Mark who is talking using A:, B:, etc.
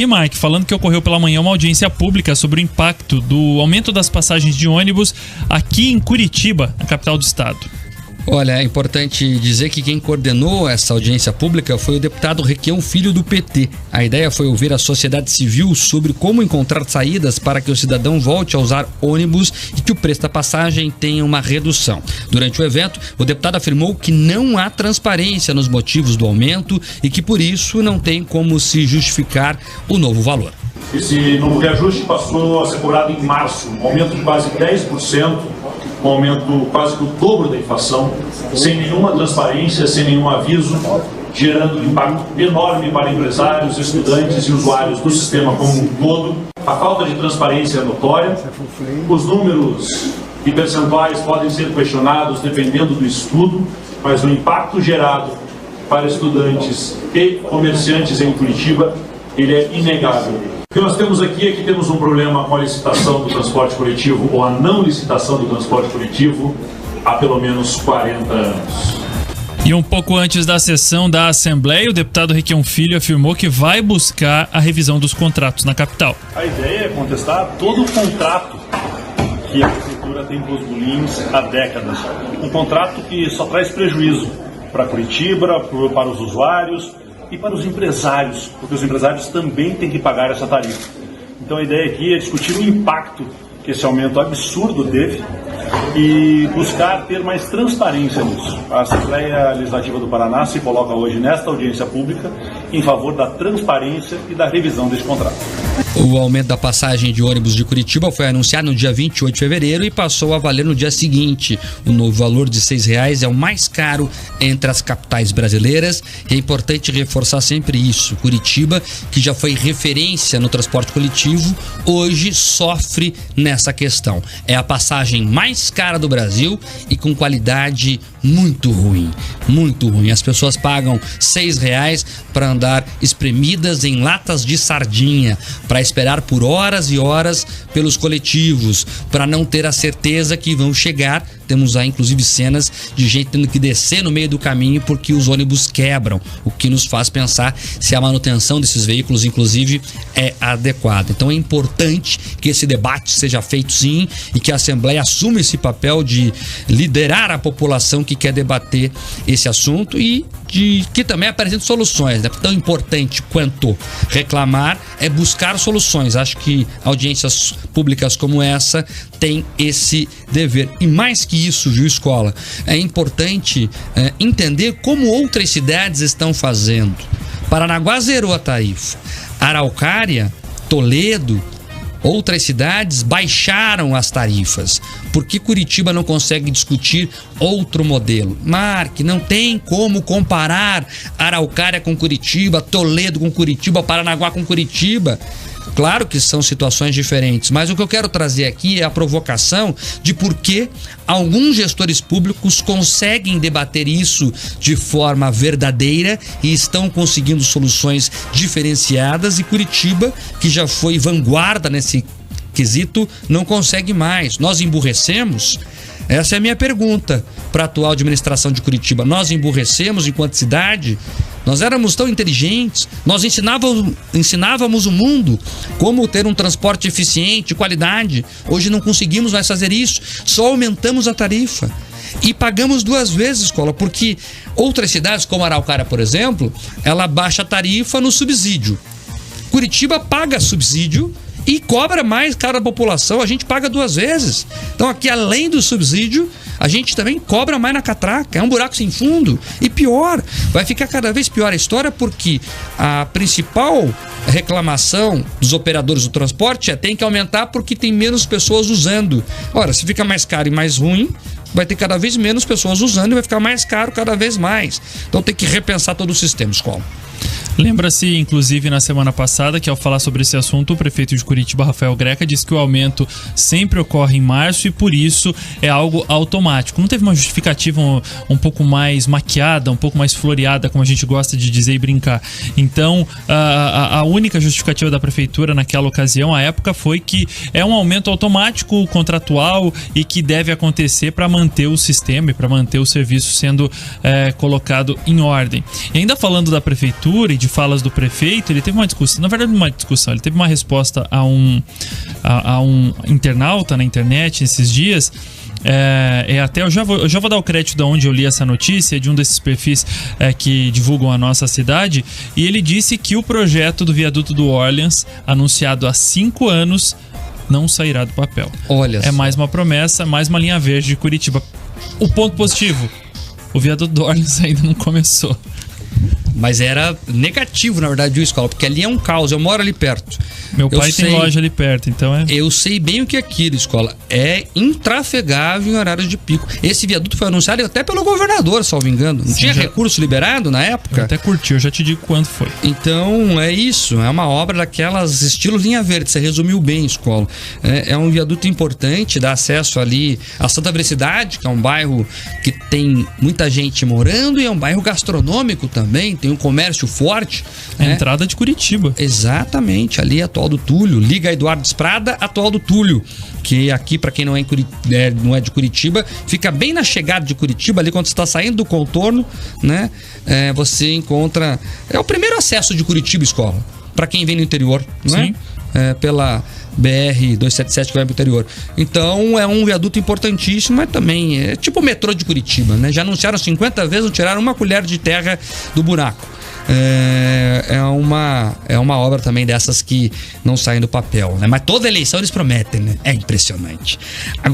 A: E Mark, falando que ocorreu pela manhã uma audiência pública sobre o impacto do aumento das passagens de ônibus aqui em Curitiba, na capital do estado.
B: Olha, é importante dizer que quem coordenou essa audiência pública foi o deputado Requião Filho, do PT. A ideia foi ouvir a sociedade civil sobre como encontrar saídas para que o cidadão volte a usar ônibus e que o preço da passagem tenha uma redução. Durante o evento, o deputado afirmou que não há transparência nos motivos do aumento e que, por isso, não tem como se justificar o novo valor.
C: Esse novo reajuste passou a ser cobrado em março, um aumento de quase 10%, um aumento quase que o dobro da inflação, sem nenhuma transparência, sem nenhum aviso, gerando um impacto enorme para empresários, estudantes e usuários do sistema como um todo. A falta de transparência é notória, os números e percentuais podem ser questionados dependendo do estudo, mas o impacto gerado para estudantes e comerciantes em Curitiba, ele é inegável. O que nós temos aqui é que temos um problema com a licitação do transporte coletivo ou a não licitação do transporte coletivo há pelo menos 40 anos.
A: E um pouco antes da sessão da Assembleia, o deputado Requião Filho afirmou que vai buscar a revisão dos contratos na capital.
C: A ideia é contestar todo o contrato que a prefeitura tem com os bulins há décadas. Um contrato que só traz prejuízo para Curitiba, para os usuários e para os empresários, porque os empresários também têm que pagar essa tarifa. Então a ideia aqui é discutir o impacto que esse aumento absurdo teve e buscar ter mais transparência nisso. A Assembleia Legislativa do Paraná se coloca hoje nesta audiência pública em favor da transparência e da revisão desse contrato.
B: O aumento da passagem de ônibus de Curitiba foi anunciado no dia 28 de fevereiro e passou a valer no dia seguinte. O novo valor de R$ 6,00 é o mais caro entre as capitais brasileiras e é importante reforçar sempre isso. Curitiba, que já foi referência no transporte coletivo, hoje sofre nessa questão. É a passagem mais cara do Brasil e com qualidade muito ruim, muito ruim. As pessoas pagam R$ 6,00 para andar espremidas em latas de sardinha, para esperar por horas e horas pelos coletivos, para não ter a certeza que vão chegar. Temos aí inclusive cenas de gente tendo que descer no meio do caminho porque os ônibus quebram, o que nos faz pensar se a manutenção desses veículos inclusive é adequada. Então é importante que esse debate seja feito sim e que a Assembleia assuma esse papel de liderar a população que quer debater esse assunto e de que também apresente soluções, né? Tão importante quanto reclamar é buscar soluções. Acho que audiências públicas como essa têm esse dever. E mais que isso, Gil Escola, é importante entender como outras cidades estão fazendo. Paranaguá zerou a tarifa. Araucária, Toledo, outras cidades baixaram as tarifas. Por que Curitiba não consegue discutir outro modelo? Mark, não tem como comparar Araucária com Curitiba, Toledo com Curitiba, Paranaguá com Curitiba. Claro que são situações diferentes, mas o que eu quero trazer aqui é a provocação de por que alguns gestores públicos conseguem debater isso de forma verdadeira e estão conseguindo soluções diferenciadas e Curitiba, que já foi vanguarda nesse quesito, não consegue mais. Nós emburrecemos? Essa é a minha pergunta para a atual administração de Curitiba. Nós emburrecemos enquanto cidade? Nós éramos tão inteligentes, nós ensinávamos o mundo como ter um transporte eficiente, de qualidade. Hoje não conseguimos mais fazer isso, só aumentamos a tarifa. E pagamos duas vezes, Escola, porque outras cidades, como Araucária, por exemplo, ela baixa a tarifa no subsídio. Curitiba paga subsídio e cobra mais caro a população, a gente paga duas vezes. Então aqui, além do subsídio, a gente também cobra mais na catraca, é um buraco sem fundo. E pior, vai ficar cada vez pior a história porque a principal reclamação dos operadores do transporte é tem que aumentar porque tem menos pessoas usando. Ora, se fica mais caro e mais ruim, vai ter cada vez menos pessoas usando e vai ficar mais caro cada vez mais. Então tem que repensar todo o sistema, Escola.
A: Lembra-se, inclusive, na semana passada, que ao falar sobre esse assunto, o prefeito de Curitiba, Rafael Greca, disse que o aumento sempre ocorre em março e, por isso, é algo automático. Não teve uma justificativa um pouco mais maquiada, um pouco mais floreada, como a gente gosta de dizer e brincar. Então, a única justificativa da prefeitura naquela ocasião, à época, foi que é um aumento automático, contratual e que deve acontecer para manter o sistema e para manter o serviço sendo colocado em ordem. E ainda falando da prefeitura e de falas do prefeito, ele teve uma discussão, na verdade uma discussão, ele teve uma resposta a um internauta na internet esses dias. Até eu já vou dar o crédito de onde eu li essa notícia, de um desses perfis que divulgam a nossa cidade, e ele disse que o projeto do viaduto do Orleans, anunciado há 5 anos, não sairá do papel.
B: Olha só.
A: Mais uma promessa, mais uma linha verde de Curitiba. O ponto positivo: o viaduto do Orleans ainda não começou.
B: Mas era negativo, na verdade, o Escola, porque ali é um caos. Eu moro ali perto.
A: Meu pai tem loja ali perto, então
B: Eu sei bem o que é aquilo, Escola. É intrafegável em horários de pico. Esse viaduto foi anunciado até pelo governador, salvo engano. Não tinha recurso liberado na época?
A: Eu até curti, eu já te digo quanto foi.
B: Então, é isso. É uma obra daquelas estilo linha verde. Você resumiu bem, Escola. É um viaduto importante, dá acesso ali a Santa Felicidade, que é um bairro que tem muita gente morando, e é um bairro gastronômico também, tem um comércio forte.
A: A entrada de Curitiba.
B: Exatamente, ali é atual do Túlio, liga Eduardo Esprada, atual do Túlio, que aqui, para quem não é de Curitiba, fica bem na chegada de Curitiba, ali quando você está saindo do contorno, né? Você encontra, é o primeiro acesso de Curitiba, Escola, para quem vem do interior, né? Pela BR-277 que vai pro interior. Então é um viaduto importantíssimo, mas também é tipo o metrô de Curitiba, né? Já anunciaram 50 vezes, não tiraram uma colher de terra do buraco. É uma obra também dessas que não saem do papel, né? Mas toda eleição eles prometem, né? É impressionante. Agora